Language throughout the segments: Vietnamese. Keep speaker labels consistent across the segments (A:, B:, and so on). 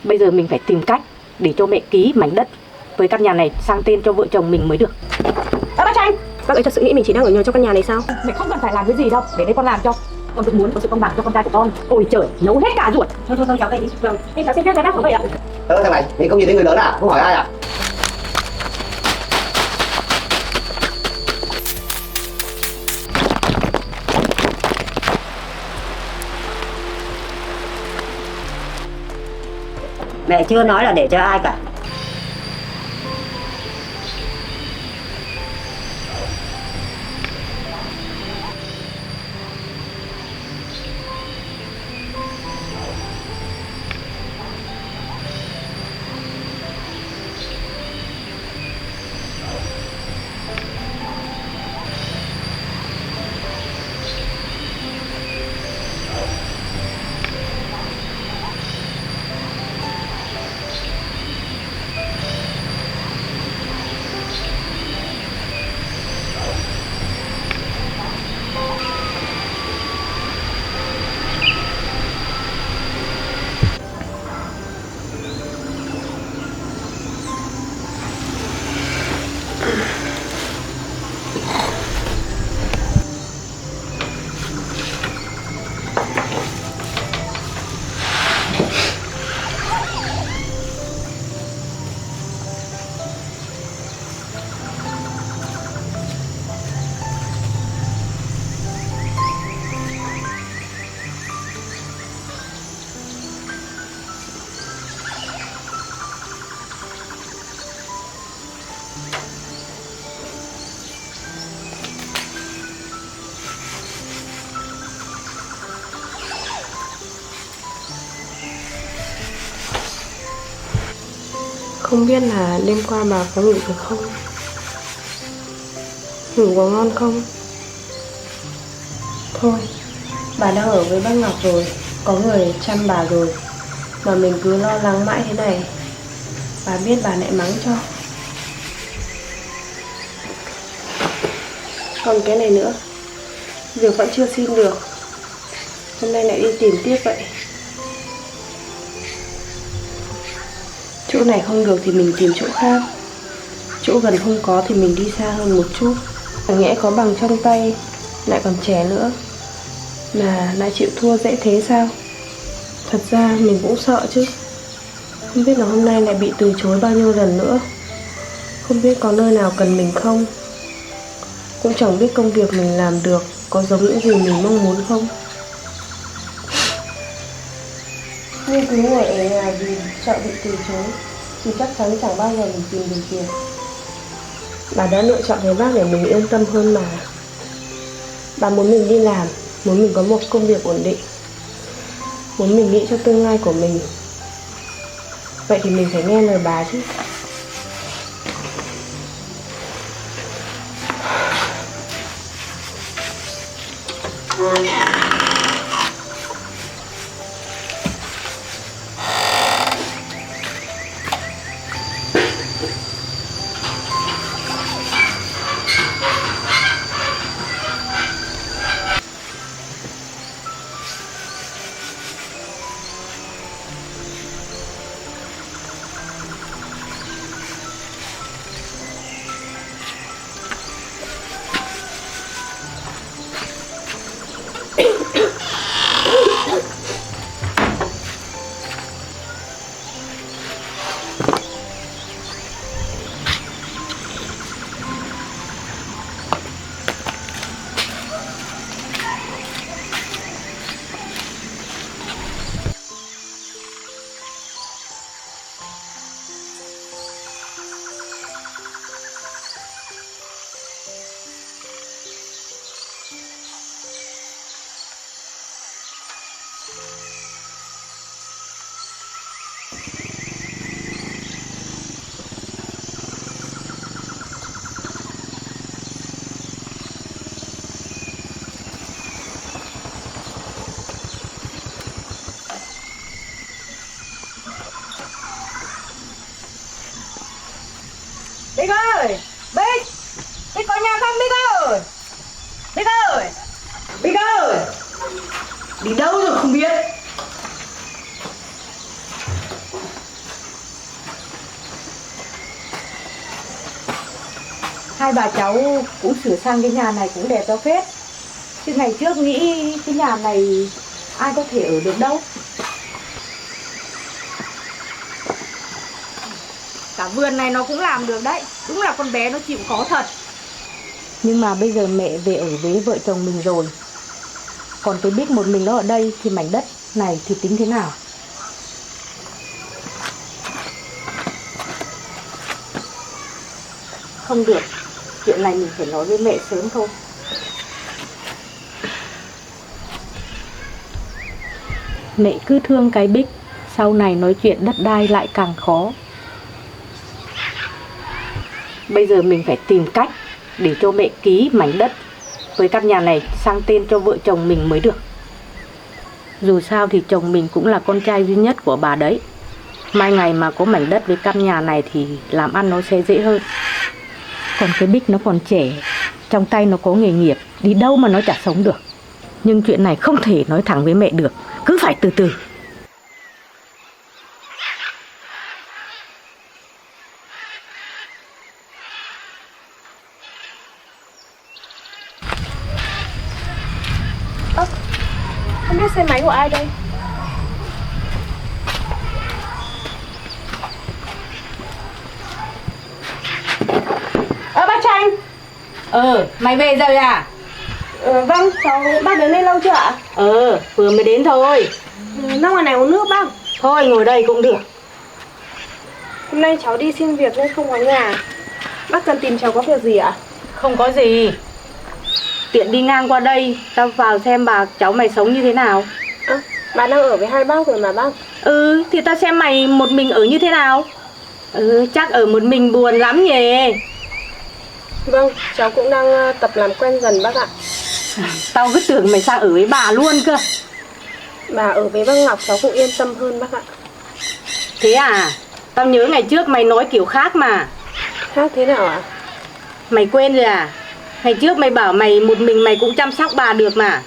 A: Bây giờ mình phải tìm cách để cho mẹ ký mảnh đất với căn nhà này sang tên cho vợ chồng mình mới được. Bác Tranh,
B: Bác ấy thật sự nghĩ mình chỉ đang ở nhờ trong căn nhà này sao?
A: mẹ không cần phải làm cái gì đâu, để đây con làm cho. Con cũng muốn có sự công bằng cho con trai của con. Ôi trời, nấu hết cả ruột. Thôi cháu đây đi. Vâng, thế cháu xin phép bác của vậy ạ.
C: Thằng này, thì không nhìn thấy người lớn à? Không hỏi ai à?
D: Mẹ chưa nói là để cho ai cả.
B: Không biết là đêm qua bà có ngủ được không? Ngủ có ngon không? Thôi, bà đang ở với bác Ngọc rồi, có người chăm bà rồi, mà mình cứ lo lắng mãi thế này, bà biết bà lại mắng cho. Còn cái này nữa, việc vẫn chưa xin được, hôm nay lại đi tìm tiếp vậy. Chỗ này không được thì mình tìm chỗ khác, chỗ gần không có thì mình đi xa hơn một chút. Chẳng nhẽ có bằng trong tay, lại còn trẻ nữa, mà lại chịu thua dễ thế sao? Thật ra mình cũng sợ chứ. Không biết là hôm nay lại bị từ chối bao nhiêu lần nữa. Không biết có nơi nào cần mình không. Cũng chẳng biết công việc mình làm được có giống những gì mình mong muốn không. Nhưng cứ ngồi ở nhà vì sợ bị từ chối thì chắc chắn chẳng bao giờ mình tìm được việc. Bà đã lựa chọn với bác để mình yên tâm hơn mà. Bà muốn mình đi làm, muốn mình có một công việc ổn định, muốn mình nghĩ cho tương lai của mình. Vậy thì mình phải nghe lời bà chứ.
A: Bích ơi! Bích! Bích có nhà không Bích ơi? Bích ơi! Bích ơi! Đi đâu rồi không biết? hai bà cháu cũng sửa sang cái nhà này cũng đẹp đó phết. Chứ ngày trước nghĩ cái nhà này ai có thể ở được đâu. Cả vườn này nó cũng làm được đấy. Đúng là con bé nó chịu khó thật. Nhưng mà bây giờ mẹ về ở với vợ chồng mình rồi. Còn cái Bích một mình nó ở đây thì mảnh đất này thì tính thế nào? Không được, chuyện này mình phải nói với mẹ sớm thôi. Mẹ cứ thương cái Bích, sau này nói chuyện đất đai lại càng khó. Bây giờ mình phải tìm cách để cho mẹ ký mảnh đất với căn nhà này sang tên cho vợ chồng mình mới được. Dù sao thì chồng mình cũng là con trai duy nhất của bà đấy. Mai ngày mà có mảnh đất với căn nhà này thì làm ăn nó sẽ dễ hơn. Còn cái Bích nó còn trẻ, trong tay nó có nghề nghiệp, đi đâu mà nó chả sống được. Nhưng chuyện này không thể nói thẳng với mẹ được, cứ phải từ từ.
B: Không biết xe máy của ai đây? Bác Tranh.
A: Mày về rồi à?
B: Vâng, cháu bác đến đây lâu chưa ạ?
A: Vừa mới đến thôi.
B: Ra ngoài này uống nước bác.
A: Thôi ngồi đây cũng được.
B: Hôm nay cháu đi xin việc nên không có nhà. Bác cần tìm cháu có việc gì ạ?
A: Không có gì. Tiện đi ngang qua đây, tao vào xem bà cháu mày sống như thế nào.
B: Bà đang ở với hai bác rồi mà bác.
A: Thì tao xem mày một mình ở như thế nào. Chắc ở một mình buồn lắm nhỉ.
B: Vâng, cháu cũng đang tập làm quen dần bác ạ.
A: Tao cứ tưởng mày sang ở với bà luôn cơ.
B: Bà ở với bác Ngọc cháu cũng yên tâm hơn bác ạ.
A: Thế à? Tao nhớ ngày trước mày nói kiểu khác mà.
B: Khác thế nào ạ?
A: Mày quên rồi à? Ngày trước mày bảo mày một mình mày cũng chăm sóc bà được mà.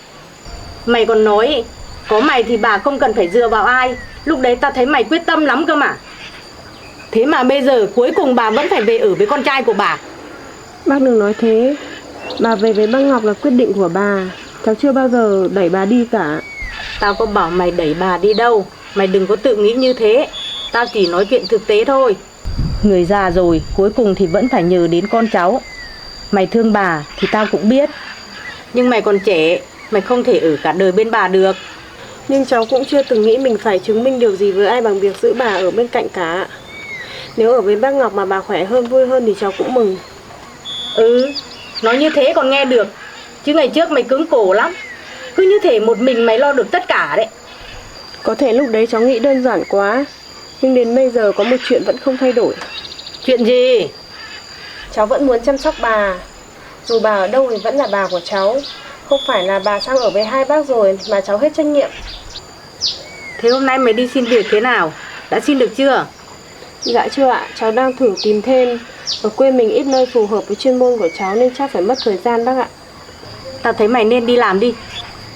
A: Mày còn nói có mày thì bà không cần phải dựa vào ai. Lúc đấy tao thấy mày quyết tâm lắm cơ mà. Thế mà bây giờ cuối cùng bà vẫn phải về ở với con trai của bà.
B: Bác đừng nói thế. Bà về với bác Ngọc là quyết định của bà. Cháu chưa bao giờ đẩy bà đi cả.
A: Tao có bảo mày đẩy bà đi đâu. Mày đừng có tự nghĩ như thế. Tao chỉ nói chuyện thực tế thôi. Người già rồi cuối cùng thì vẫn phải nhờ đến con cháu. Mày thương bà thì tao cũng biết. Nhưng mày còn trẻ, mày không thể ở cả đời bên bà được.
B: Nhưng cháu cũng chưa từng nghĩ mình phải chứng minh điều gì với ai bằng việc giữ bà ở bên cạnh cả. Nếu ở với bác Ngọc mà bà khỏe hơn, vui hơn thì cháu cũng mừng.
A: Nói như thế còn nghe được. Chứ ngày trước mày cứng cổ lắm. Cứ như thể một mình mày lo được tất cả đấy.
B: Có thể lúc đấy cháu nghĩ đơn giản quá. Nhưng đến bây giờ có một chuyện vẫn không thay đổi.
A: Chuyện gì?
B: Cháu vẫn muốn chăm sóc bà. Dù bà ở đâu thì vẫn là bà của cháu. Không phải là bà sang ở với hai bác rồi mà cháu hết trách nhiệm.
A: Thế hôm nay mày đi xin việc thế nào? Đã xin được chưa?
B: Dạ chưa ạ, cháu đang thử tìm thêm. Ở quê mình ít nơi phù hợp với chuyên môn của cháu nên chắc phải mất thời gian bác ạ.
A: Tao thấy mày nên đi làm đi.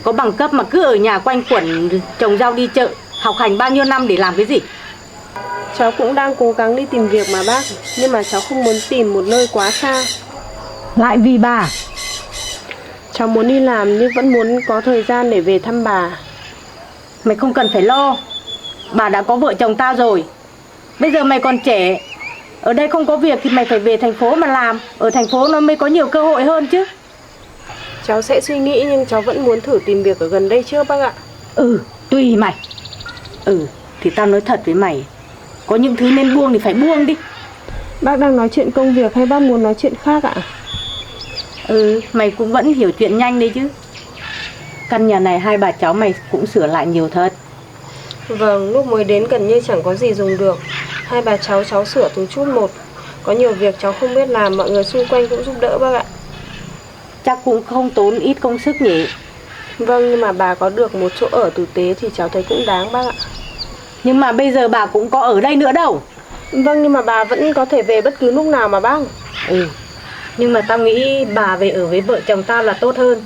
A: Có bằng cấp mà cứ ở nhà quanh quẩn trồng rau đi chợ. Học hành bao nhiêu năm để làm cái gì?
B: Cháu cũng đang cố gắng đi tìm việc mà bác. Nhưng mà cháu không muốn tìm một nơi quá xa.
A: Lại vì bà?
B: Cháu muốn đi làm nhưng vẫn muốn có thời gian để về thăm bà.
A: Mày không cần phải lo. Bà đã có vợ chồng tao rồi. Bây giờ mày còn trẻ. Ở đây không có việc thì mày phải về thành phố mà làm. Ở thành phố nó mới có nhiều cơ hội hơn chứ.
B: Cháu sẽ suy nghĩ nhưng cháu vẫn muốn thử tìm việc ở gần đây chưa bác ạ.
A: Tùy mày. Thì tao nói thật với mày. Có những thứ nên buông thì phải buông đi.
B: Bác đang nói chuyện công việc hay bác muốn nói chuyện khác ạ?
A: Mày cũng vẫn hiểu chuyện nhanh đấy chứ. Căn nhà này hai bà cháu mày cũng sửa lại nhiều thật.
B: Vâng, lúc mới đến gần như chẳng có gì dùng được. Hai bà cháu sửa từng chút một. Có nhiều việc cháu không biết làm, mọi người xung quanh cũng giúp đỡ bác ạ.
A: Chắc cũng không tốn ít công sức nhỉ.
B: Vâng, nhưng mà bà có được một chỗ ở tử tế thì cháu thấy cũng đáng bác ạ.
A: Nhưng mà bây giờ bà cũng có ở đây nữa đâu.
B: Vâng, nhưng mà bà vẫn có thể về bất cứ lúc nào mà bác.
A: Nhưng mà tao nghĩ bà về ở với vợ chồng tao là tốt hơn.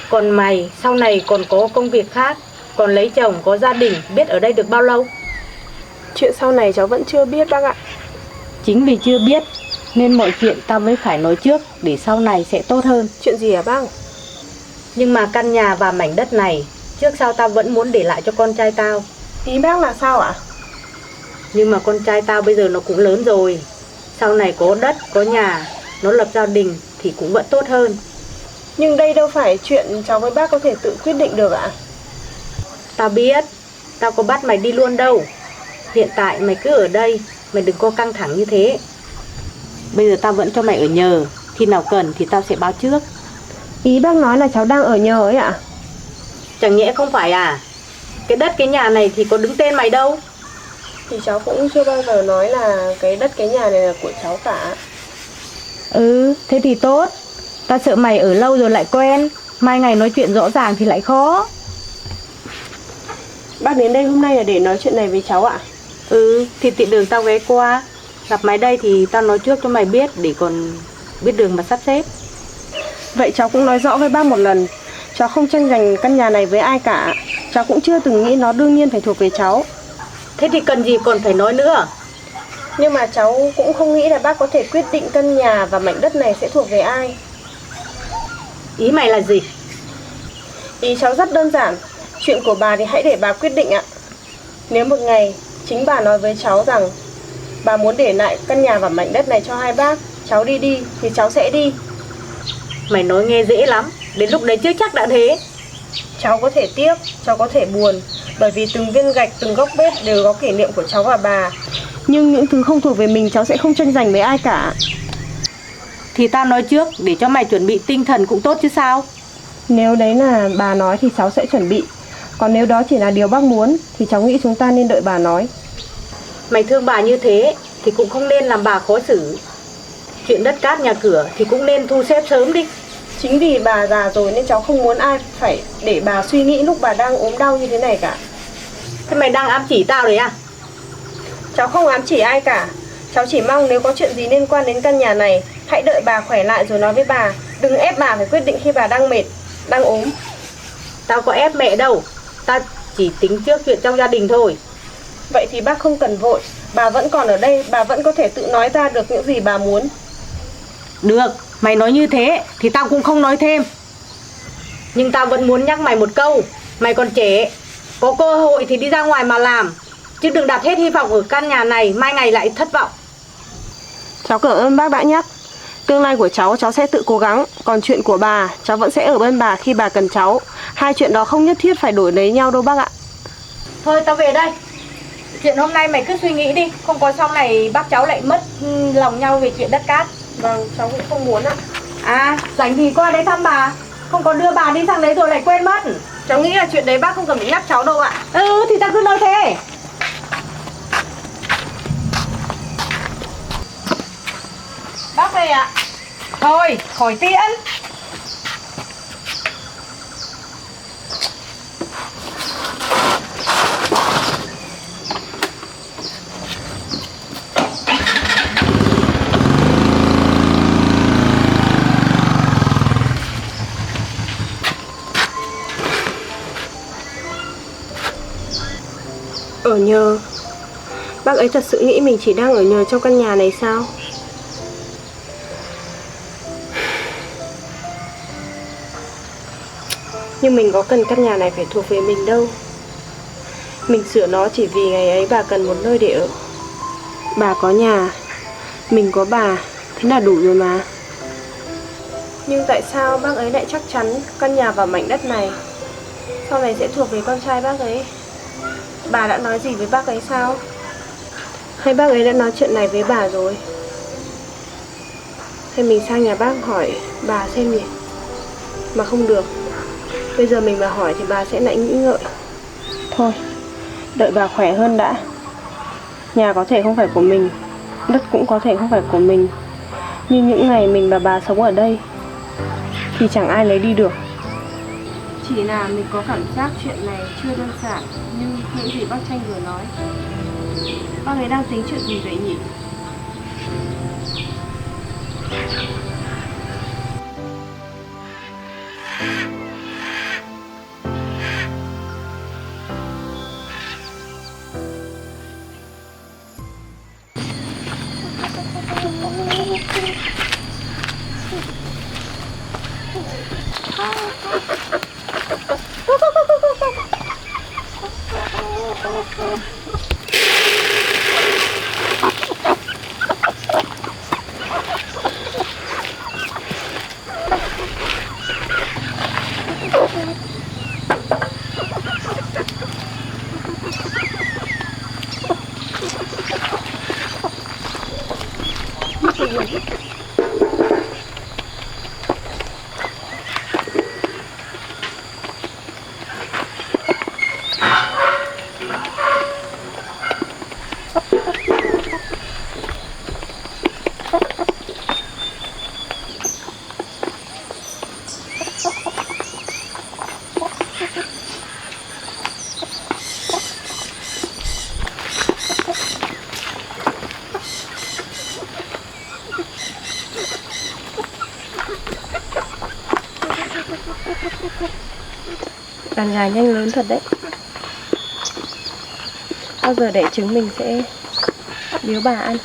A: Còn mày sau này còn có công việc khác, còn lấy chồng có gia đình, biết ở đây được bao lâu?
B: Chuyện sau này cháu vẫn chưa biết bác ạ.
A: Chính vì chưa biết Nên mọi chuyện tao mới phải nói trước để sau này sẽ tốt hơn.
B: Chuyện gì hả bác?
A: Nhưng mà căn nhà và mảnh đất này trước sau tao vẫn muốn để lại cho con trai tao.
B: Ý bác là sao ạ?
A: Nhưng mà con trai tao bây giờ nó cũng lớn rồi. Sau này có đất, có nhà, nó lập gia đình thì cũng vẫn tốt hơn.
B: Nhưng đây đâu phải chuyện cháu với bác có thể tự quyết định được ạ.
A: Tao biết, tao có bắt mày đi luôn đâu. Hiện tại mày cứ ở đây, mày đừng có căng thẳng như thế. Bây giờ tao vẫn cho mày ở nhờ, khi nào cần thì tao sẽ báo trước.
B: Ý bác nói là cháu đang ở nhờ ấy ạ?
A: Chẳng nhẽ không phải à? Cái đất cái nhà này thì có đứng tên mày đâu.
B: Thì cháu cũng chưa bao giờ nói là cái đất cái nhà này là của cháu cả.
A: Ừ, thế thì tốt. Tao sợ mày ở lâu rồi lại quen, mai ngày nói chuyện rõ ràng thì lại khó.
B: Bác đến đây hôm nay là để nói chuyện này với cháu ạ?
A: Ừ, thì tiện đường tao ghé qua. Gặp mày đây thì tao nói trước cho mày biết để còn biết đường mà sắp xếp.
B: Vậy cháu cũng nói rõ với bác một lần. Cháu không tranh giành căn nhà này với ai cả. Cháu cũng chưa từng nghĩ nó đương nhiên phải thuộc về cháu.
A: Thế thì cần gì còn phải nói nữa.
B: Nhưng mà cháu cũng không nghĩ là bác có thể quyết định căn nhà và mảnh đất này sẽ thuộc về ai.
A: Ý mày là gì?
B: Ý cháu rất đơn giản. Chuyện của bà thì hãy để bà quyết định ạ. Nếu một ngày chính bà nói với cháu rằng bà muốn để lại căn nhà và mảnh đất này cho hai bác, cháu đi thì cháu sẽ đi.
A: Mày nói nghe dễ lắm, đến lúc đấy chưa chắc đã thế.
B: Cháu có thể tiếc, cháu có thể buồn, bởi vì từng viên gạch, từng góc bếp đều có kỷ niệm của cháu và bà. Nhưng những thứ không thuộc về mình cháu sẽ không tranh giành với ai cả.
A: Thì tao nói trước để cho mày chuẩn bị tinh thần cũng tốt chứ sao.
B: Nếu đấy là bà nói thì cháu sẽ chuẩn bị. Còn nếu đó chỉ là điều bác muốn thì cháu nghĩ chúng ta nên đợi bà nói.
A: Mày thương bà như thế thì cũng không nên làm bà khó xử. Chuyện đất cát nhà cửa thì cũng nên thu xếp sớm đi.
B: Chính vì bà già rồi nên cháu không muốn ai phải để bà suy nghĩ lúc bà đang ốm đau như thế này cả.
A: Thế mày đang ám chỉ tao đấy à?
B: Cháu không ám chỉ ai cả. Cháu chỉ mong nếu có chuyện gì liên quan đến căn nhà này, hãy đợi bà khỏe lại rồi nói với bà. Đừng ép bà phải quyết định khi bà đang mệt, đang ốm.
A: Tao có ép mẹ đâu. Tao chỉ tính trước chuyện trong gia đình thôi.
B: Vậy thì bác không cần vội. Bà vẫn còn ở đây, bà vẫn có thể tự nói ra được những gì bà muốn.
A: Được, mày nói như thế thì tao cũng không nói thêm. Nhưng tao vẫn muốn nhắc mày một câu. Mày còn trẻ, có cơ hội thì đi ra ngoài mà làm, chứ đừng đặt hết hy vọng ở căn nhà này, mai ngày lại thất vọng.
B: Cháu cảm ơn bác đã nhắc. Tương lai của cháu sẽ tự cố gắng. Còn chuyện của bà, cháu vẫn sẽ ở bên bà khi bà cần cháu. Hai chuyện đó không nhất thiết phải đổi lấy nhau đâu bác ạ.
A: Thôi tao về đây. Chuyện hôm nay mày cứ suy nghĩ đi, không có sau này bác cháu lại mất lòng nhau về chuyện đất cát.
B: Vâng, cháu cũng không muốn ạ.
A: À, rảnh thì qua đấy thăm bà. Không có đưa bà đi sang đấy rồi lại quên mất.
B: Cháu nghĩ là chuyện đấy bác không cần phải nhắc cháu đâu ạ.
A: Ừ, thì tao cứ nói thế.
B: Bác về ạ.
A: Thôi, khỏi tiễn.
B: Ở nhờ. Bác ấy thật sự nghĩ mình chỉ đang ở nhờ trong căn nhà này sao? Nhưng mình có cần căn nhà này phải thuộc về mình đâu. Mình sửa nó chỉ vì ngày ấy bà cần một nơi để ở. Bà có nhà, mình có bà, thế là đủ rồi mà. Nhưng tại sao bác ấy lại chắc chắn căn nhà và mảnh đất này sau này sẽ thuộc về con trai bác ấy? Bà đã nói gì với bác ấy sao? Hay bác ấy đã nói chuyện này với bà rồi? Hay mình sang nhà bác hỏi bà xem nhỉ? Mà không được. Bây giờ mình mà hỏi thì bà sẽ lại nghĩ ngợi. Thôi, đợi bà khỏe hơn đã. Nhà có thể không phải của mình, đất cũng có thể không phải của mình, nhưng những ngày mình và bà sống ở đây thì chẳng ai lấy đi được. Chỉ là mình có cảm giác chuyện này chưa đơn giản như những gì bác Tranh vừa nói. Bác ấy đang tính chuyện gì vậy nhỉ? Đàn gà nhanh lớn thật đấy. Bao giờ đẻ trứng mình sẽ biếu bà ăn.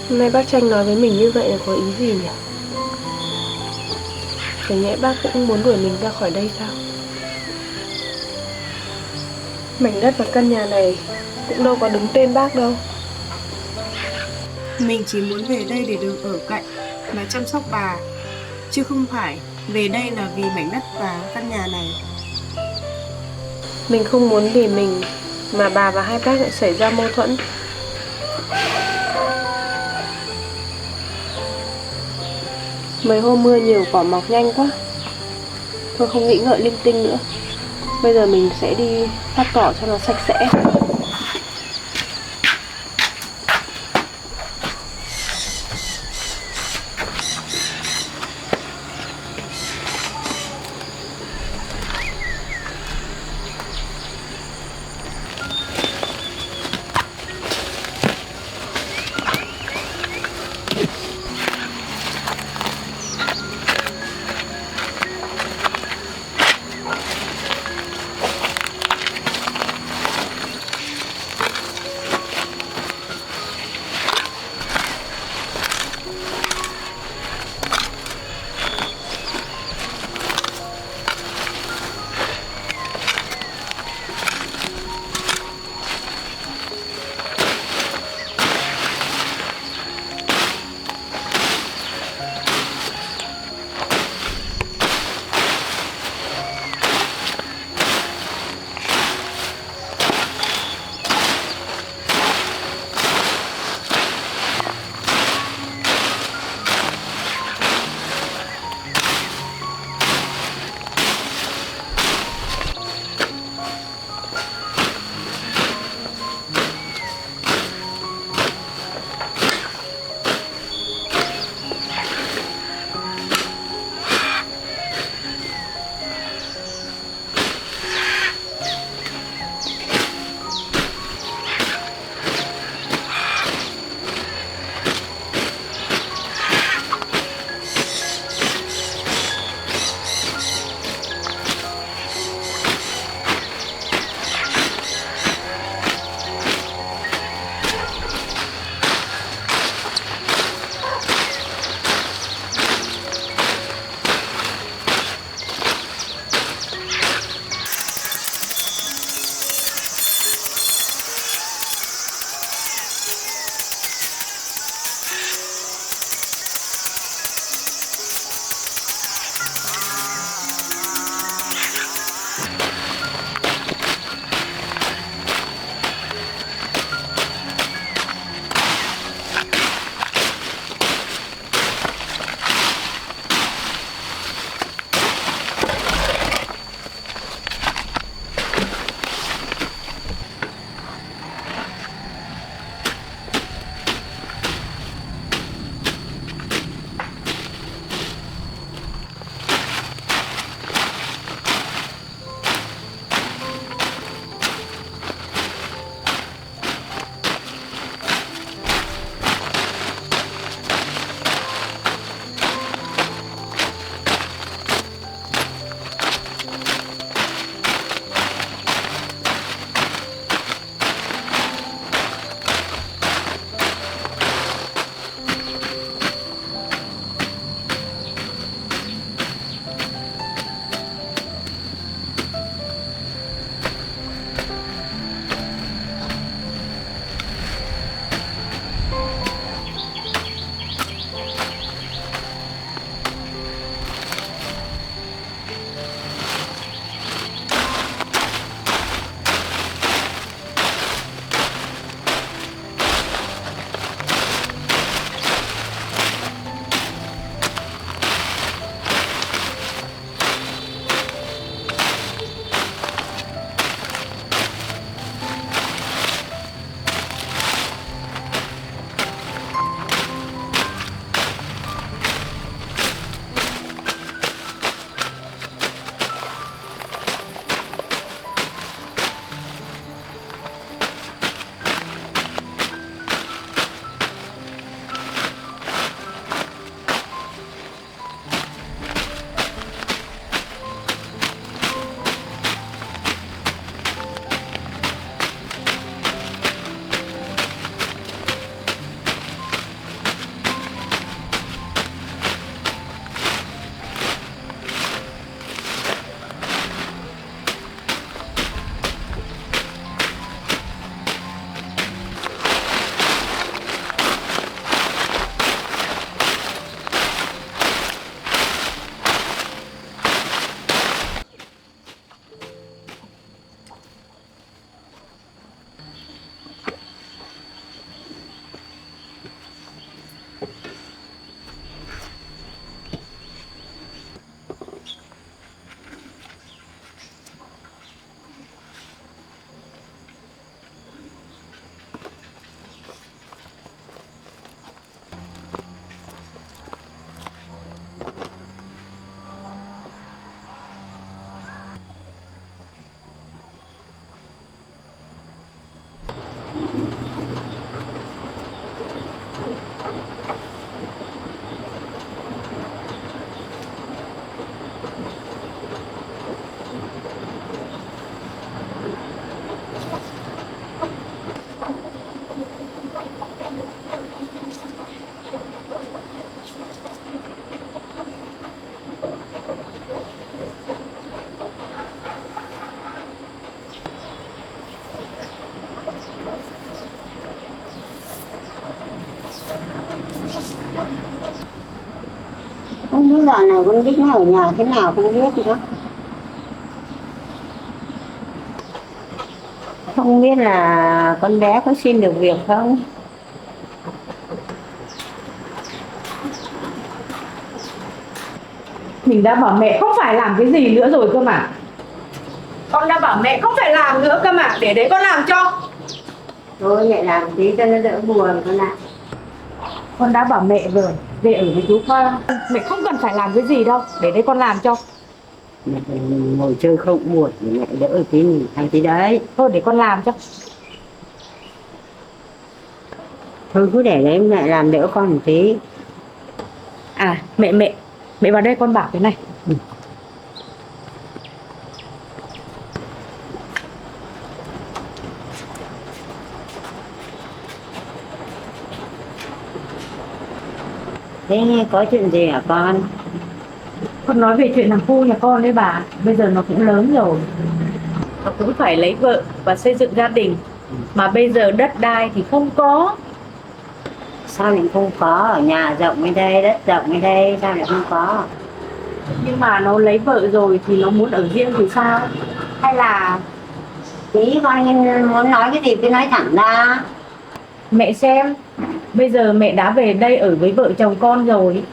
B: Hôm nay bác Tranh nói với mình như vậy là có ý gì nhỉ? Chẳng nhẽ bác cũng muốn đuổi mình ra khỏi đây sao? Mảnh đất và căn nhà này cũng đâu có đứng tên bác đâu. Mình chỉ muốn về đây để được ở cạnh và chăm sóc bà, chứ không phải về đây là vì mảnh đất và căn nhà này. Mình không muốn vì mình mà bà và hai bác lại xảy ra mâu thuẫn. Mấy hôm mưa nhiều cỏ mọc nhanh quá. Thôi không nghĩ ngợi linh tinh nữa. Bây giờ mình sẽ đi phát cỏ cho nó sạch sẽ.
D: không biết dạo này con Bích nó ở nhà thế nào không biết nữa. Không biết là con bé có xin được việc không?
A: Mình đã bảo mẹ không phải làm cái gì nữa rồi cơ mà. Con đã bảo mẹ không phải làm nữa cơ mà, để đấy con làm cho.
D: Thôi mẹ làm tí cho nó đỡ buồn con ạ.
A: Con đã bảo mẹ rồi, về ở với chú Khoa. Mẹ không cần phải làm cái gì đâu, để đấy con làm cho.
D: Mẹ ngồi chơi không buồn thì mẹ đỡ tí nghỉ hay tí đấy.
A: Thôi để con làm cho.
D: Thôi cứ để đấy mẹ làm đỡ con một tí.
A: À mẹ vào đây con bảo cái này.
D: Thế có chuyện gì hả con?
A: Con nói về chuyện thằng Phu nhà con đấy bà. Bây giờ nó cũng lớn rồi, nó cũng phải lấy vợ và xây dựng gia đình. Mà bây giờ đất đai thì không có.
D: Sao lại không có? Ở nhà rộng ở đây, đất rộng ở đây, sao lại không có?
A: Nhưng mà nó lấy vợ rồi thì nó muốn ở riêng thì sao? Hay là
D: Tí con muốn nói cái gì cứ nói thẳng ra.
A: mẹ xem, bây giờ mẹ đã về đây ở với vợ chồng con rồi,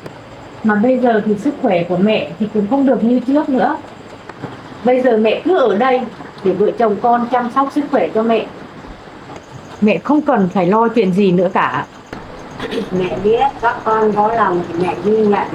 A: mà bây giờ thì sức khỏe của mẹ thì cũng không được như trước nữa. Bây giờ mẹ cứ ở đây để vợ chồng con chăm sóc sức khỏe cho mẹ. Mẹ không cần phải lo chuyện gì nữa cả.
D: Mẹ biết các con có lòng thì mẹ ghi nhận.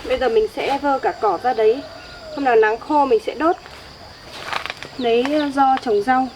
B: Bây giờ mình sẽ vơ cả cỏ ra đấy. Hôm nào nắng khô mình sẽ đốt, lấy do trồng rau.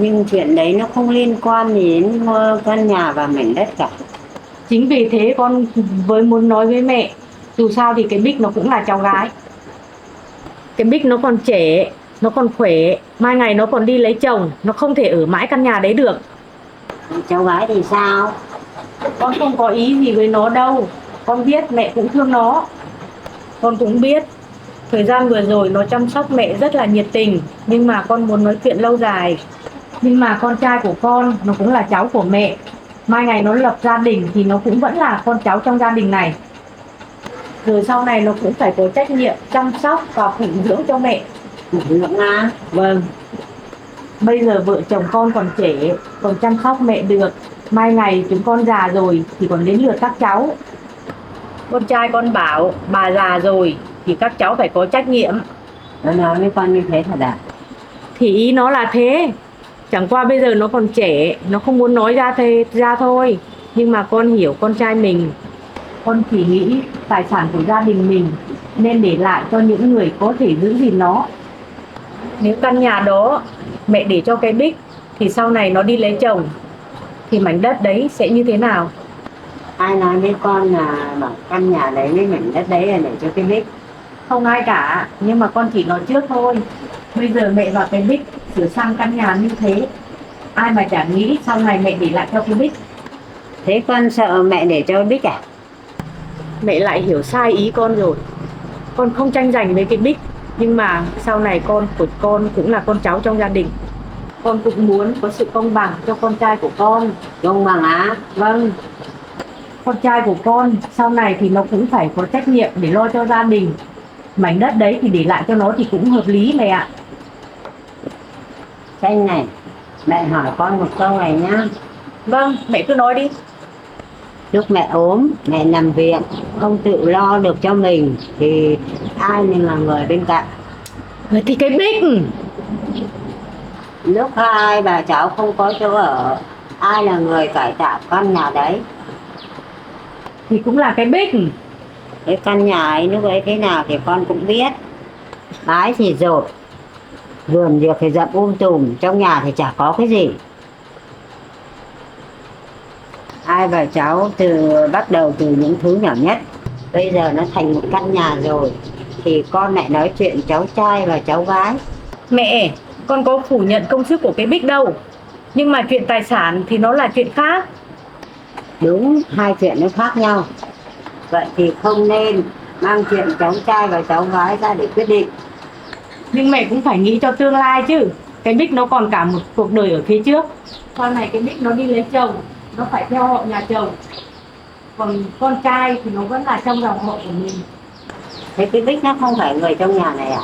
D: Nhưng chuyện đấy nó không liên quan gì đến mua căn nhà và mảnh đất cả.
A: Chính vì thế con với muốn nói với mẹ, dù sao thì cái Bích nó cũng là cháu gái. Cái Bích nó còn trẻ, nó còn khỏe, mai ngày nó còn đi lấy chồng, nó không thể ở mãi căn nhà đấy được.
D: Cháu gái thì sao?
A: Con không có ý gì với nó đâu. Con biết mẹ cũng thương nó. Con cũng biết thời gian vừa rồi nó chăm sóc mẹ rất là nhiệt tình, nhưng mà con muốn nói chuyện lâu dài. Nhưng mà con trai của con nó cũng là cháu của mẹ. Mai ngày nó lập gia đình thì nó cũng vẫn là con cháu trong gia đình này. Rồi sau này nó cũng phải có trách nhiệm chăm sóc và phụng dưỡng cho mẹ.
D: Dưỡng à?
A: Vâng. Bây giờ vợ chồng con còn trẻ, còn chăm sóc mẹ được. Mai ngày chúng con già rồi thì còn đến lượt các cháu. Con trai con bảo bà già rồi thì các cháu phải có trách nhiệm.
D: Nó nói với con như thế thật à?
A: Thì ý nó là thế. Chẳng qua bây giờ nó còn trẻ, nó không muốn nói ra thôi. Nhưng mà con hiểu con trai mình. Con chỉ nghĩ tài sản của gia đình mình nên để lại cho những người có thể giữ gìn nó. Nếu căn nhà đó mẹ để cho cái Bích thì sau này nó đi lấy chồng thì mảnh đất đấy sẽ như thế nào?
D: Ai nói với con là bảo căn nhà đấy với mảnh đất đấy là để cho cái Bích?
A: Không ai cả, nhưng mà con chỉ nói trước thôi. Bây giờ mẹ và cái Bích sửa sang căn nhà như thế, ai mà chả nghĩ sau này mẹ để lại cho cái Bích.
D: Thế con sợ mẹ để cho Bích à?
A: Mẹ lại hiểu sai ý con rồi. Con không tranh giành với cái Bích, nhưng mà sau này con của con cũng là con cháu trong gia đình. Con cũng muốn có sự công bằng cho con trai của con.
D: Công bằng á?
A: Vâng. Con trai của con sau này thì nó cũng phải có trách nhiệm để lo cho gia đình. Mảnh đất đấy thì để lại cho nó thì cũng hợp lý mẹ ạ.
D: Tranh này, mẹ hỏi con một câu này nhá.
A: Vâng, mẹ cứ nói đi.
D: Lúc mẹ ốm, mẹ nằm viện, không tự lo được cho mình thì ai nên là người bên cạnh?
A: Thì cái Bích.
D: Lúc hai bà cháu không có chỗ ở, ai là người cải tạo căn nhà đấy?
A: Thì cũng là cái Bích.
D: Cái căn nhà ấy lúc ấy thế nào thì con cũng biết. Mái thì dột, vườn việc thì rậm tùm, trong nhà thì chả có cái gì. Hai bà cháu bắt đầu từ những thứ nhỏ nhất, bây giờ nó thành một căn nhà rồi thì con lại nói chuyện cháu trai và cháu gái.
A: Mẹ, con có phủ nhận công sức của cái Bích đâu. Nhưng mà chuyện tài sản thì nó là chuyện khác.
D: Đúng, hai chuyện nó khác nhau. Vậy thì không nên mang chuyện cháu trai và cháu gái ra để quyết định.
A: Nhưng mẹ cũng phải nghĩ cho tương lai chứ. Cái Bích nó còn cả một cuộc đời ở phía trước. Sau này cái Bích nó đi lấy chồng, nó phải theo họ nhà chồng. Còn con trai thì nó vẫn là trong dòng họ của mình.
D: Thế cái Bích nó không phải người trong nhà này à?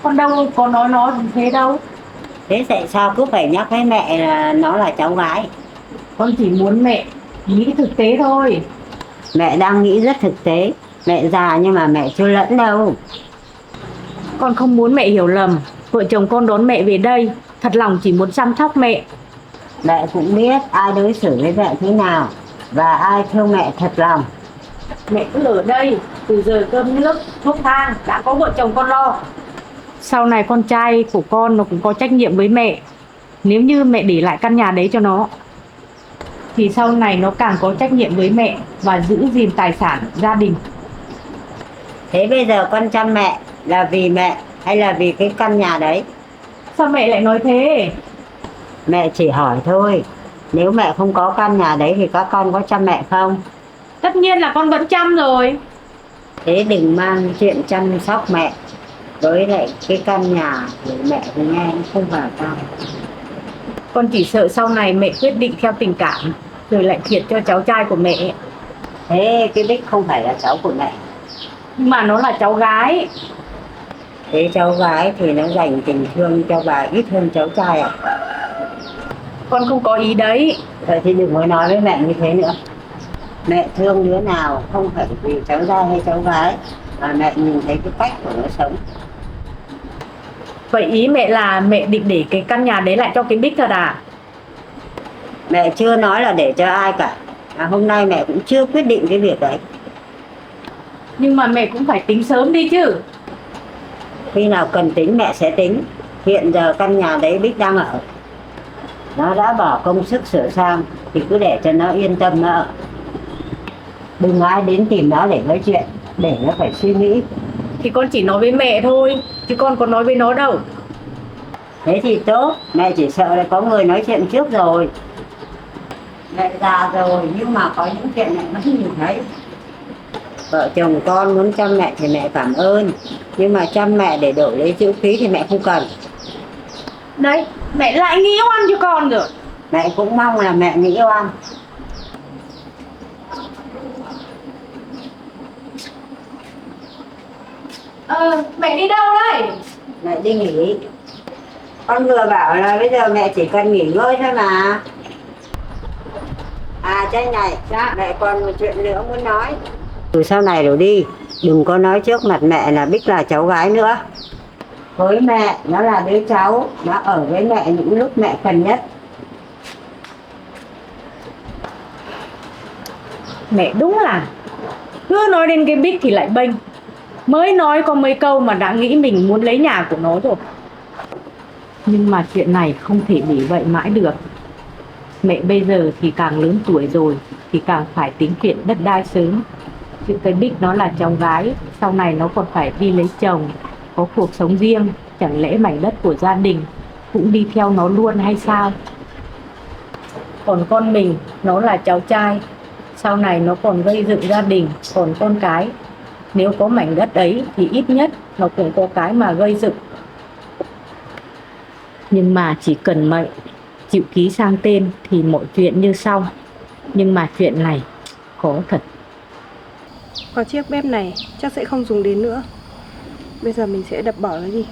A: Con đâu có nói nó thế đâu.
D: Thế tại sao cứ phải nhắc với mẹ là nó là cháu gái?
A: Con chỉ muốn mẹ nghĩ thực tế thôi.
D: Mẹ đang nghĩ rất thực tế. Mẹ già nhưng mà mẹ chưa lẫn đâu.
A: Con không muốn mẹ hiểu lầm. Vợ chồng con đón mẹ về đây, thật lòng chỉ muốn chăm sóc mẹ.
D: Mẹ cũng biết ai đối xử với mẹ thế nào và ai thương mẹ thật lòng.
A: Mẹ cứ ở đây, từ giờ cơm nước, thuốc thang đã có vợ chồng con lo. Sau này con trai của con nó cũng có trách nhiệm với mẹ. Nếu như mẹ để lại căn nhà đấy cho nó thì sau này nó càng có trách nhiệm với mẹ và giữ gìn tài sản gia đình.
D: Thế bây giờ con chăm mẹ là vì mẹ hay là vì cái căn nhà đấy?
A: Sao mẹ lại nói thế?
D: Mẹ chỉ hỏi thôi. Nếu mẹ không có căn nhà đấy thì các con có chăm mẹ không?
A: Tất nhiên là con vẫn chăm rồi.
D: Thế đừng mang chuyện chăm sóc mẹ với lại cái căn nhà của mẹ thì nghe nó không vào tâm.
A: Con chỉ sợ sau này mẹ quyết định theo tình cảm rồi lại thiệt cho cháu trai của mẹ.
D: Thế cái Bích không phải là cháu của mẹ.
A: Nhưng mà nó là cháu gái.
D: Thế cháu gái thì nó dành tình thương cho bà ít hơn cháu trai à?
A: Con không có ý đấy.
D: Vậy thì đừng có nói với mẹ như thế nữa. Mẹ thương đứa nào không phải vì cháu trai hay cháu gái, mà mẹ nhìn thấy cái cách của nó sống.
A: Vậy ý mẹ là mẹ định để cái căn nhà đấy lại cho cái Bích thật à?
D: Mẹ chưa nói là để cho ai cả. Hôm nay mẹ cũng chưa quyết định cái việc đấy.
A: Nhưng mà mẹ cũng phải tính sớm đi chứ.
D: Khi nào cần tính mẹ sẽ tính. Hiện giờ căn nhà đấy Bích đang ở. Nó đã bỏ công sức sửa sang thì cứ để cho nó yên tâm nó ở. Đừng ai đến tìm nó để nói chuyện, để nó phải suy nghĩ.
A: Thì con chỉ nói với mẹ thôi, chứ con có nói với nó đâu.
D: Thế thì tốt, mẹ chỉ sợ là có người nói chuyện trước rồi. Mẹ già rồi nhưng mà có những chuyện mẹ vẫn nhìn thấy. Vợ chồng con muốn chăm mẹ thì mẹ cảm ơn, nhưng mà chăm mẹ để đổi lấy chữ phí thì mẹ không cần.
A: Đấy, mẹ lại nghĩ oan cho con rồi.
D: Mẹ cũng mong là mẹ nghĩ oan.
A: Mẹ đi đâu đây?
D: Mẹ đi nghỉ. Con vừa bảo là bây giờ mẹ chỉ cần nghỉ ngơi thôi mà. À Tranh này, mẹ còn một chuyện nữa muốn nói. Từ sau này rồi đi, đừng có nói trước mặt mẹ là Bích là cháu gái nữa. Với mẹ, nó là đứa cháu, nó ở với mẹ những lúc mẹ cần nhất.
A: Mẹ đúng là cứ nói đến cái Bích thì lại bênh. Mới nói có mấy câu mà đã nghĩ mình muốn lấy nhà của nó rồi. Nhưng mà chuyện này không thể để vậy mãi được. Mẹ bây giờ thì càng lớn tuổi rồi thì càng phải tính chuyện đất đai sớm. Chứ cái Bích nó là cháu gái, sau này nó còn phải đi lấy chồng, có cuộc sống riêng. Chẳng lẽ mảnh đất của gia đình cũng đi theo nó luôn hay sao? Còn con mình, nó là cháu trai, sau này nó còn gây dựng gia đình, còn con cái. Nếu có mảnh đất ấy thì ít nhất nó cũng có cái mà gây dựng. Nhưng mà chỉ cần mệnh chịu ký sang tên thì mọi chuyện như sau. Nhưng mà chuyện này khó thật.
B: Còn chiếc bếp này chắc sẽ không dùng đến nữa. Bây giờ mình sẽ đập bỏ nó đi.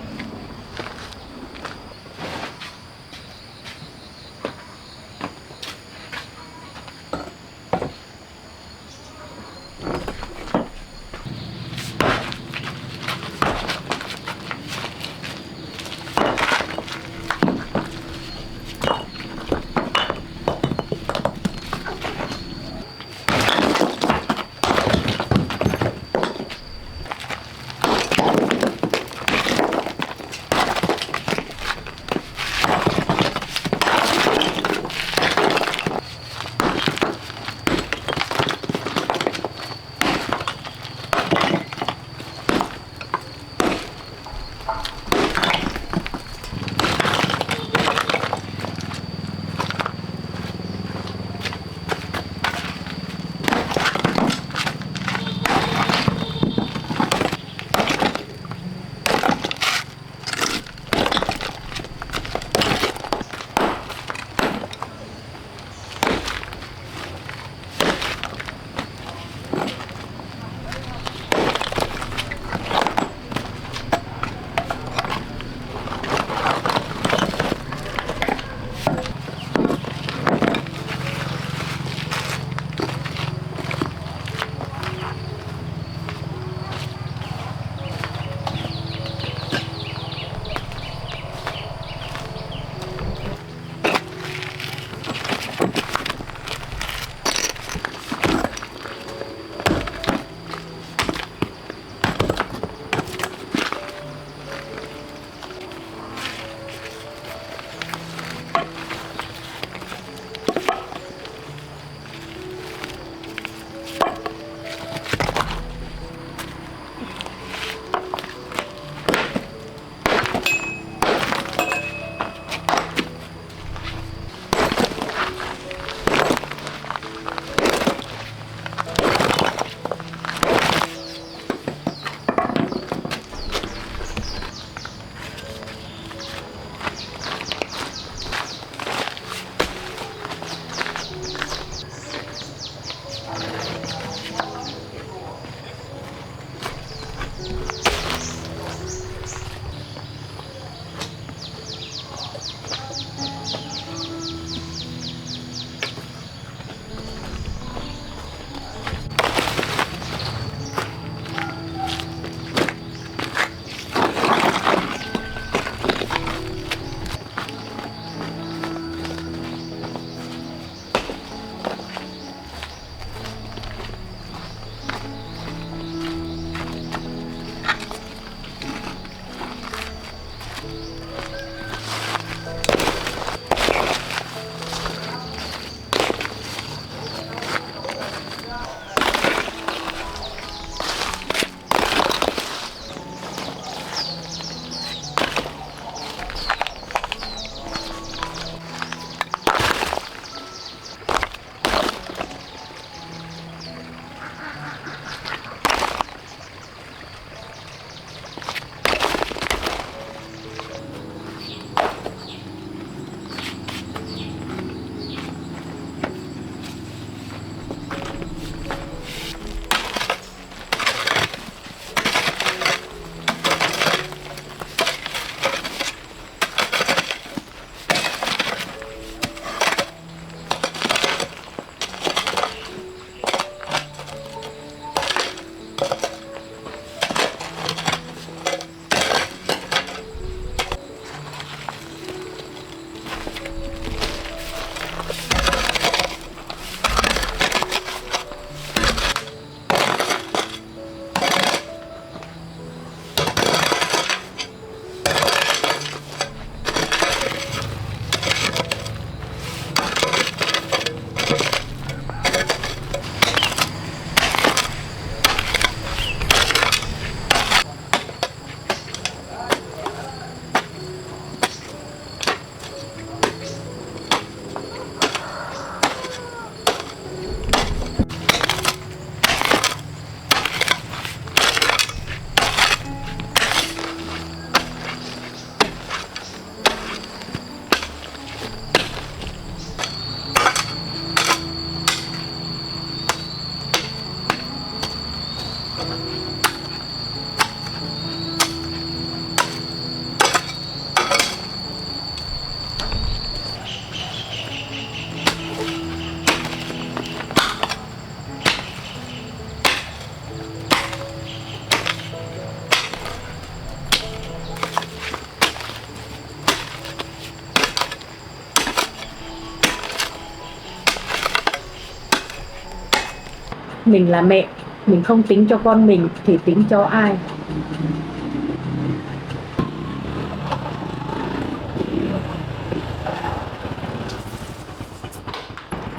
A: Mình là mẹ, mình không tính cho con mình thì tính cho ai?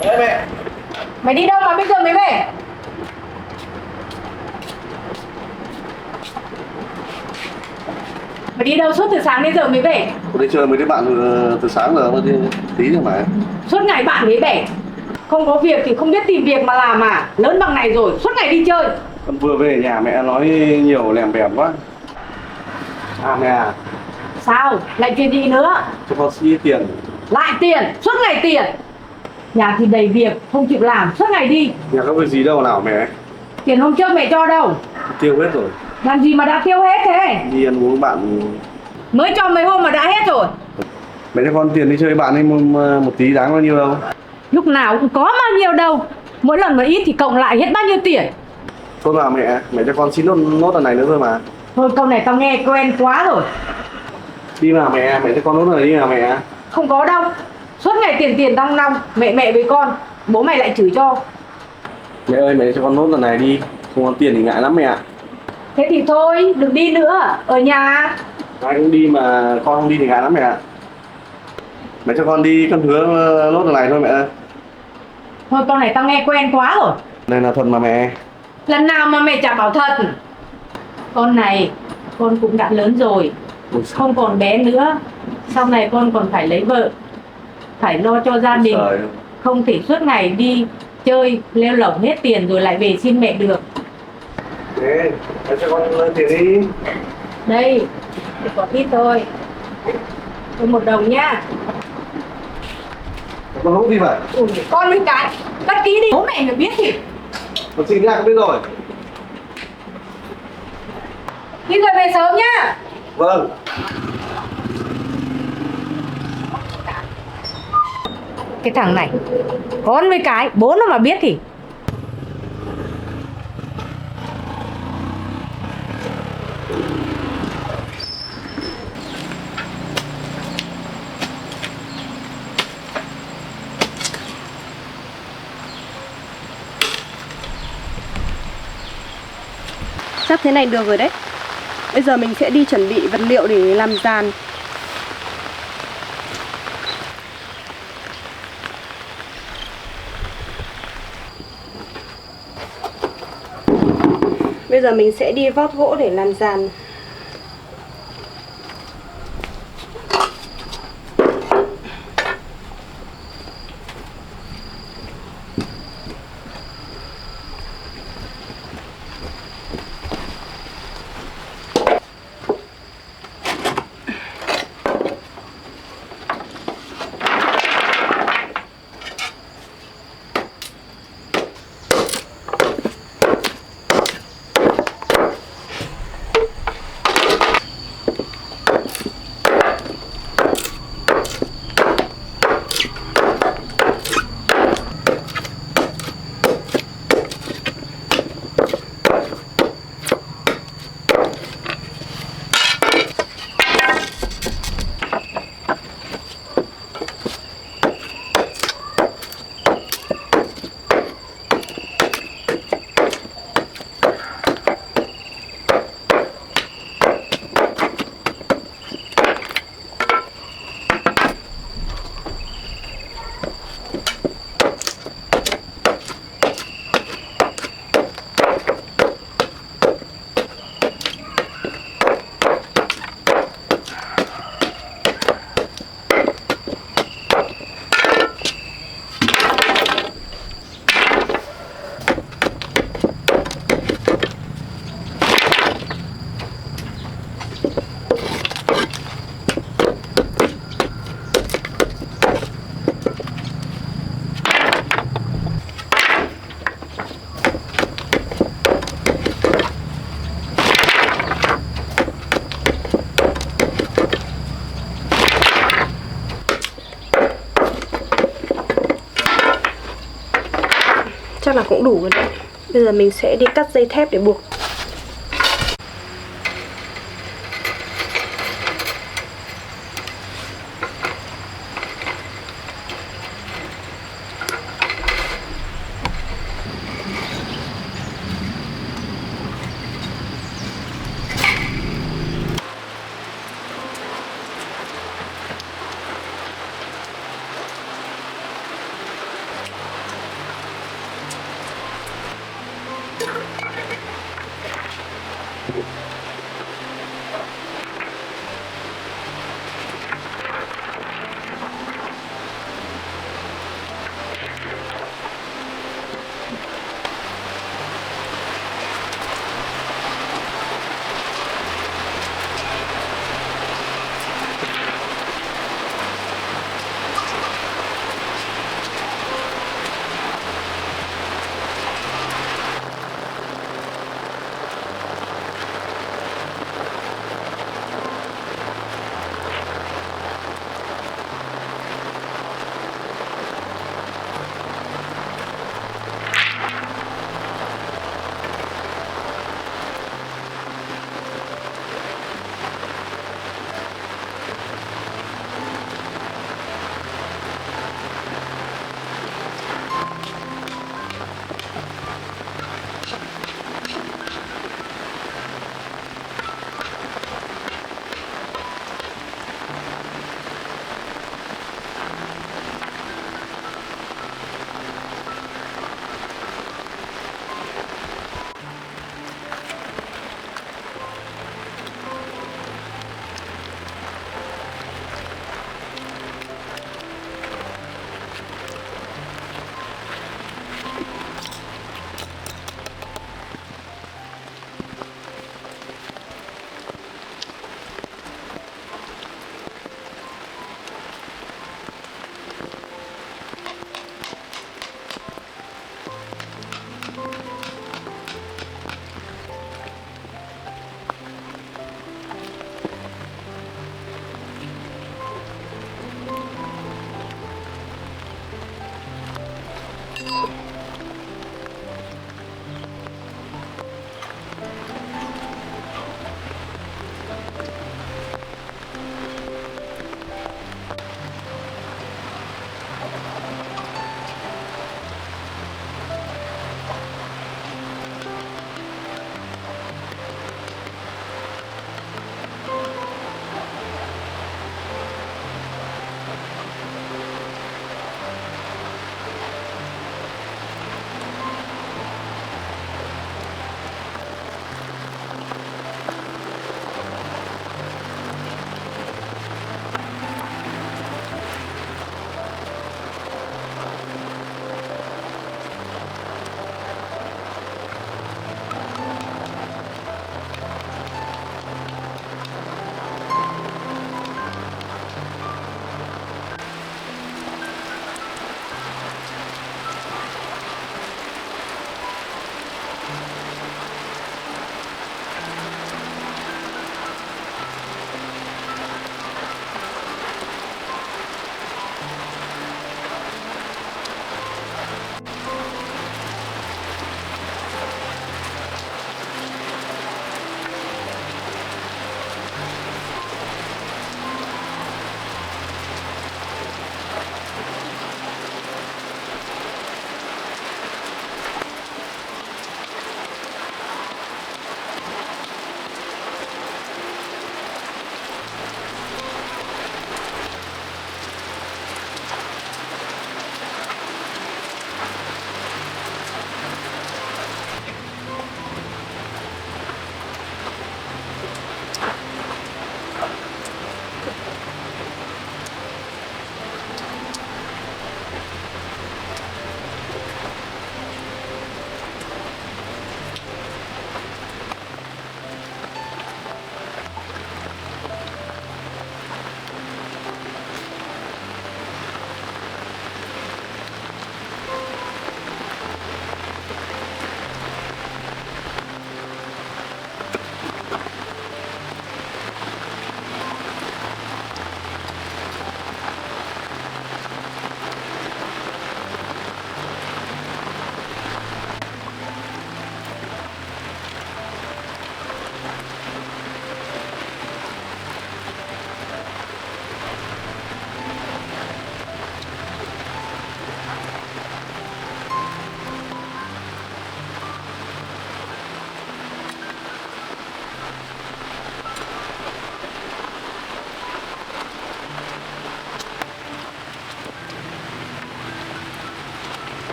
C: Ê mẹ.
A: Mày đi đâu mà bây giờ mới về? Mày đi đâu suốt từ sáng đến giờ mới về?
E: Tôi đi chơi mấy đứa bạn từ sáng giờ mà đi tí rồi mà.
A: Suốt ngày bạn mới về. Không có việc thì không biết tìm việc mà làm à? Lớn bằng này rồi, suốt ngày đi chơi.
E: Con vừa về nhà mẹ nói nhiều lèm bèm quá. À mẹ à,
A: Sao? Lại chuyện gì nữa?
E: cho con xin tiền.
A: Lại tiền, suốt ngày tiền. Nhà thì đầy việc, không chịu làm, suốt ngày đi.
E: Nhà có việc gì đâu nào mẹ.
A: Tiền hôm trước mẹ cho đâu?
E: Tiêu hết rồi.
A: Làm gì mà đã tiêu hết thế?
E: Đi ăn uống bạn.
A: Mới cho mấy hôm mà đã hết rồi.
E: Mẹ cho con tiền đi chơi bạn ấy một tí đáng bao nhiêu đâu.
A: Lúc nào cũng có bao nhiêu đâu. Mỗi lần mà ít thì cộng lại hết bao nhiêu tiền.
E: Thôi nào mẹ cho con xin nốt lần này nữa thôi mà.
A: Thôi câu này tao nghe quen quá rồi.
E: Đi mà mẹ cho con nốt lần này đi mà mẹ.
A: Không có đâu. Suốt ngày tiền tiền đong đong. Mẹ với con. Bố mày lại chửi cho.
E: Mẹ ơi mẹ cho con nốt lần này đi. Không có tiền thì ngại lắm mẹ ạ.
A: Thế thì thôi, đừng đi nữa. Ở nhà.
E: Ai cũng đi mà con không đi thì ngại lắm mẹ ạ. Mẹ cho con đi, con hứa nốt lần này thôi mẹ ơi.
A: Thôi câu này tao nghe quen quá rồi.
E: Đây là thật mà mẹ.
A: Lần nào mà mẹ chả bảo thật. Con này, con cũng đã lớn rồi. Không còn bé nữa. Sau này con còn phải lấy vợ. Phải lo cho gia đình.
E: Trời.
A: Không thể suốt ngày đi chơi, lêu lỏng hết tiền rồi lại về xin mẹ được.
E: Thế, mẹ cho con lên tiền đi.
A: Đây, chỉ có ít thôi. Thôi 1 đồng nhá.
E: Con hút đi vậy.
A: Ủa, con với cái cất ký đi. Bố mẹ phải biết thì.
E: Con xin nha, con biết rồi.
A: Đi rồi về sớm nhá.
E: Vâng.
A: Cái thằng này, con với cái, bố nó mà biết thì.
B: Chắc thế này được rồi đấy. Bây giờ mình sẽ đi chuẩn bị vật liệu để làm giàn. Bây giờ mình sẽ đi vót gỗ để làm giàn. Chắc là cũng đủ rồi đấy. Bây giờ mình sẽ đi cắt dây thép để buộc.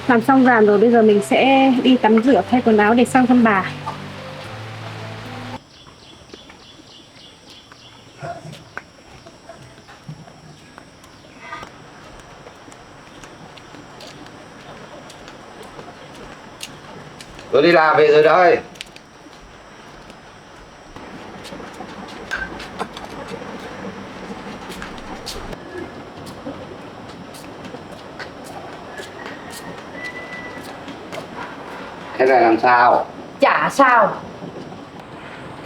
B: Làm xong giàn rồi, bây giờ mình sẽ đi tắm rửa thay quần áo để sang thăm bà.
C: Tôi đi làm về rồi đây. Thế này làm sao?
A: Chả sao.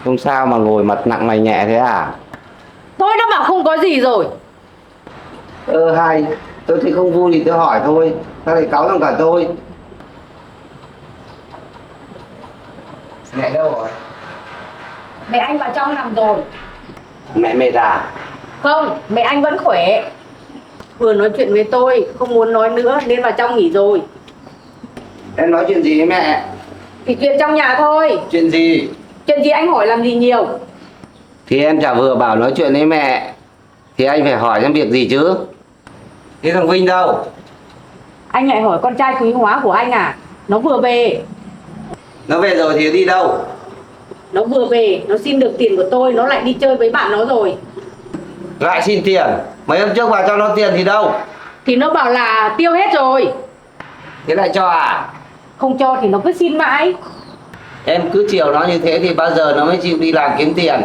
C: Không sao mà ngồi mặt nặng mày nhẹ thế à?
A: Thôi nó bảo không có gì rồi.
C: Hay, tôi thì không vui thì tôi hỏi thôi. Sao lại cáu thằng cả tôi? Mẹ đâu rồi?
A: Mẹ anh vào trong nằm rồi.
C: Mẹ mệt à?
A: Không, mẹ anh vẫn khỏe. Vừa nói chuyện với tôi, không muốn nói nữa nên vào trong nghỉ rồi.
C: Em nói chuyện gì với mẹ?
A: Thì chuyện trong nhà thôi.
C: Chuyện gì?
A: Chuyện gì anh hỏi làm gì nhiều.
C: Thì em chả vừa bảo nói chuyện với mẹ. Thì anh phải hỏi xem việc gì chứ. Thế thằng Vinh đâu?
A: Anh lại hỏi con trai quý hóa của anh à? Nó vừa về.
C: Nó về rồi thì đi đâu?
A: Nó vừa về, nó xin được tiền của tôi, nó lại đi chơi với bạn nó rồi.
C: Lại xin tiền. Mấy hôm trước vào cho nó tiền thì đâu?
A: Thì nó bảo là tiêu hết rồi.
C: Thế lại cho à?
A: Không cho thì nó cứ xin mãi.
C: Em cứ chiều nó như thế thì bao giờ nó mới chịu đi làm kiếm tiền.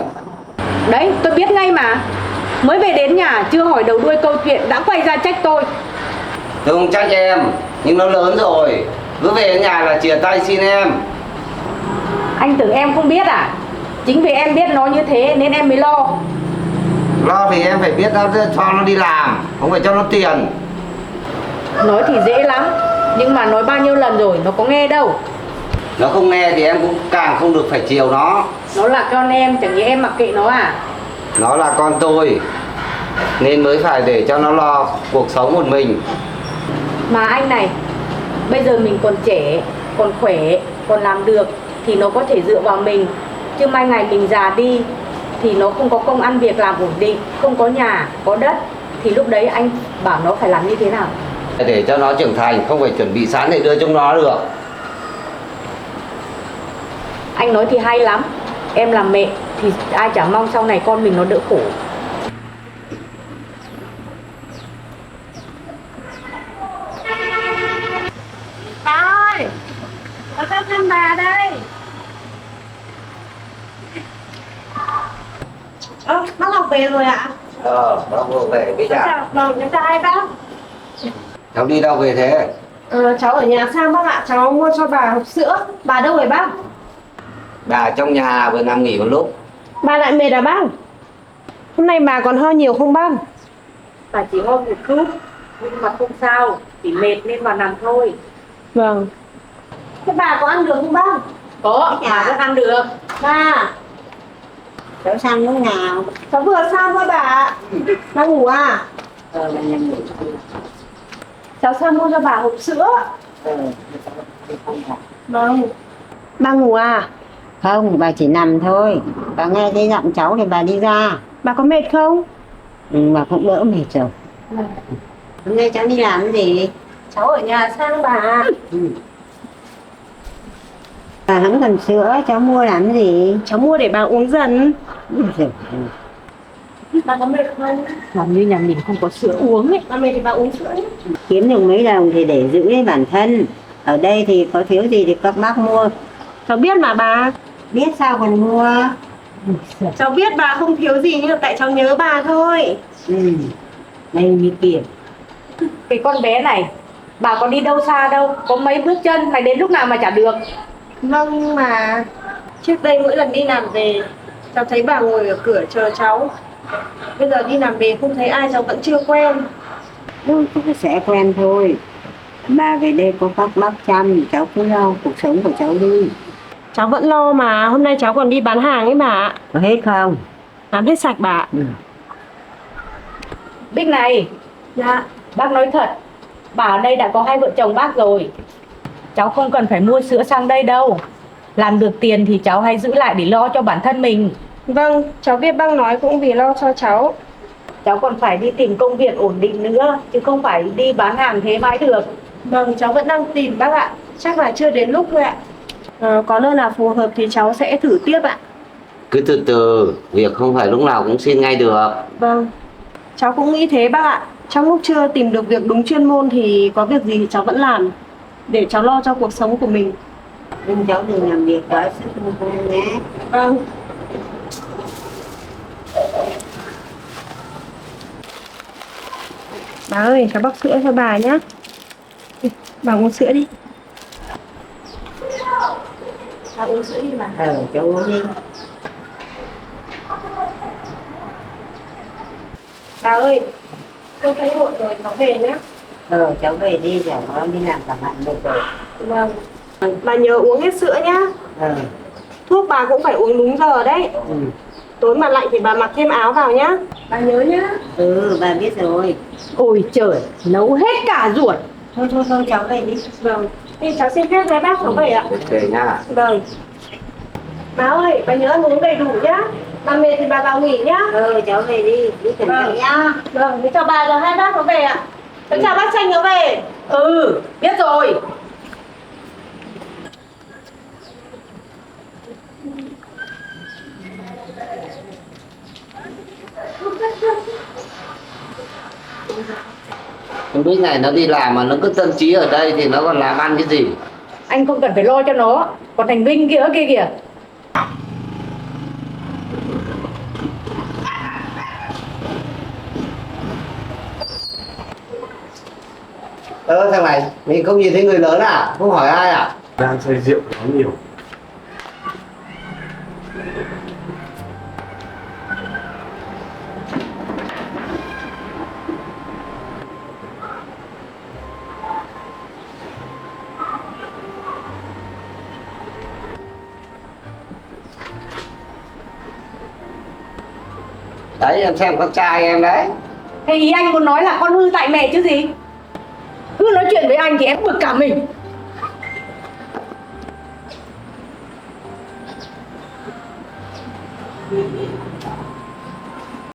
A: Đấy, tôi biết ngay mà. Mới về đến nhà, chưa hỏi đầu đuôi câu chuyện đã quay ra trách tôi.
C: Tôi không trách em, nhưng nó lớn rồi. Cứ về đến nhà là chìa tay xin em.
A: Anh tưởng em không biết à? Chính vì em biết nó như thế nên em mới lo.
C: Lo thì em phải biết nó cho nó đi làm, không phải cho nó tiền.
A: Nói thì dễ lắm, nhưng mà nói bao nhiêu lần rồi nó có nghe đâu.
C: Nó không nghe thì em cũng càng không được phải chiều nó.
A: Nó là con em, chẳng nhẽ em mặc kệ nó à?
C: Nó là con tôi, nên mới phải để cho nó lo cuộc sống một mình.
A: Mà anh này, bây giờ mình còn trẻ, còn khỏe, còn làm được thì nó có thể dựa vào mình. Chứ mai ngày mình già đi thì nó không có công ăn việc làm ổn định, không có nhà, có đất. Thì lúc đấy anh bảo nó phải làm như thế nào?
C: Để cho nó trưởng thành, không phải chuẩn bị sẵn để đưa chúng nó được.
A: Anh nói thì hay lắm. Em làm mẹ thì ai chả mong sau này con mình nó đỡ khổ.
B: Bà ơi, có sao thăm bà đây? Bác Ngọc về rồi ạ?
C: Nó vừa về bây giờ.
B: Vâng, em chào hai bác.
C: Cháu đi đâu về thế?
B: Cháu ở nhà Sang bác ạ, cháu mua cho bà hộp sữa. Bà đâu rồi bác?
C: Bà trong nhà vừa nằm nghỉ một lúc.
B: Bà lại mệt à bác? Hôm nay bà còn ho nhiều không bác?
A: Bà chỉ ho một chút, nhưng mà không sao, chỉ mệt nên vào nằm thôi.
B: Vâng. Thế bà có ăn được không bác?
A: Có, bà vẫn ăn được.
B: Bà,
D: Cháu Sang lúc nào?
B: cháu vừa sang thôi bà ạ. Bà ngủ à?
D: Bà nằm ngủ.
B: Cháu sang mua cho bà hộp sữa.
D: Không phải.
B: Vâng. Bà ngủ à?
D: Không, bà chỉ nằm thôi. Bà nghe thấy giọng cháu thì bà đi ra.
B: Bà có mệt không?
D: Bà cũng đỡ mệt rồi. Hôm nay cháu đi làm cái gì?
B: Cháu ở nhà Sang bà.
D: Bà hãng cần sữa, cháu mua làm cái gì?
B: Cháu mua để bà uống dần.
D: Rồi.
B: Bà có mệt không?
A: Làm như nhà mình không có sữa uống ấy.
B: Bà mệt thì bà uống sữa nhé.
D: Kiếm được mấy đồng thì để giữ lấy bản thân. Ở đây thì có thiếu gì thì các bác mua.
B: Cháu biết mà bà.
D: Biết sao còn mua.
B: Cháu biết bà không thiếu gì nhưng mà tại cháu nhớ bà thôi.
D: Đây như kia.
A: Cái con bé này, bà có đi đâu xa đâu, có mấy bước chân phải đến lúc nào mà chả được.
B: Vâng, nhưng mà trước đây mỗi lần đi làm về cháu thấy bà ngồi ở cửa chờ cháu. Bây giờ đi làm về không thấy ai, cháu vẫn chưa quen.
D: Cũng sẽ quen thôi. Bà về đây có các bác chăm, cháu cứ lo cuộc sống của cháu đi.
B: Cháu vẫn lo mà, hôm nay cháu còn đi bán hàng ấy bà.
D: Có hết không?
B: Bán hết sạch bà.
A: Bích này,
B: Dạ.
A: bác nói thật, bà ở đây đã có 2 vợ chồng bác rồi. Cháu không cần phải mua sữa sang đây đâu. Làm được tiền thì cháu hãy giữ lại để lo cho bản thân mình.
B: Vâng, cháu biết bác nói cũng vì lo cho cháu.
A: Cháu còn phải đi tìm công việc ổn định nữa, chứ không phải đi bán hàng thế mãi được.
B: Vâng, cháu vẫn đang tìm bác ạ. Chắc là chưa đến lúc thôi ạ. Có nơi nào phù hợp thì cháu sẽ thử tiếp ạ.
C: Cứ từ từ, việc không phải lúc nào cũng xin ngay được.
B: Vâng, cháu cũng nghĩ thế bác ạ. Trong lúc chưa tìm được việc đúng chuyên môn thì có việc gì thì cháu vẫn làm, để cháu lo cho cuộc sống của mình.
D: Nhưng cháu đừng làm việc quá sức không nhé.
B: Vâng. Bà ơi, cháu bóc sữa cho bà nhé. Bà uống sữa đi. Bà uống sữa đi bà.
D: Cháu uống đi.
B: Bà ơi, tôi thấy muộn rồi, cháu về nhé.
D: Cháu về đi, cháu đi làm cả bạn được rồi.
B: Vâng. Bà nhớ uống hết sữa nhá. Thuốc bà cũng phải uống đúng giờ đấy. Tối mà lạnh thì bà mặc thêm áo vào nhá. Bà nhớ nhá.
D: Bà biết rồi.
A: Ôi trời, nấu hết cả ruột.
D: Thôi cháu về đi.
B: Vâng. Thì cháu xin phép với bác cháu về ạ.
C: Ok nhá.
B: Vâng. Bà ơi, bà nhớ ăn uống đầy đủ nhá. Bà mệt thì bà vào nghỉ nhá.
D: Cháu về đi cẩn thận nhá.
B: Vâng, thế chào bà rồi, 2 bác nó về ạ. Thế chào bác Tranh nó về.
A: Biết rồi.
C: Con Bích này nó đi làm mà nó cứ tâm trí ở đây thì nó còn làm ăn cái gì?
A: Anh không cần phải lo cho nó. Còn thằng Vinh kia kìa.
C: Thằng này, mình không nhìn thấy người lớn à? Không hỏi ai à?
E: Đang say rượu nó nhiều.
C: Đấy, em xem con trai em đấy.
A: Thế ý anh muốn nói là con hư tại mẹ chứ gì? Cứ nói chuyện với anh thì em bực cả mình.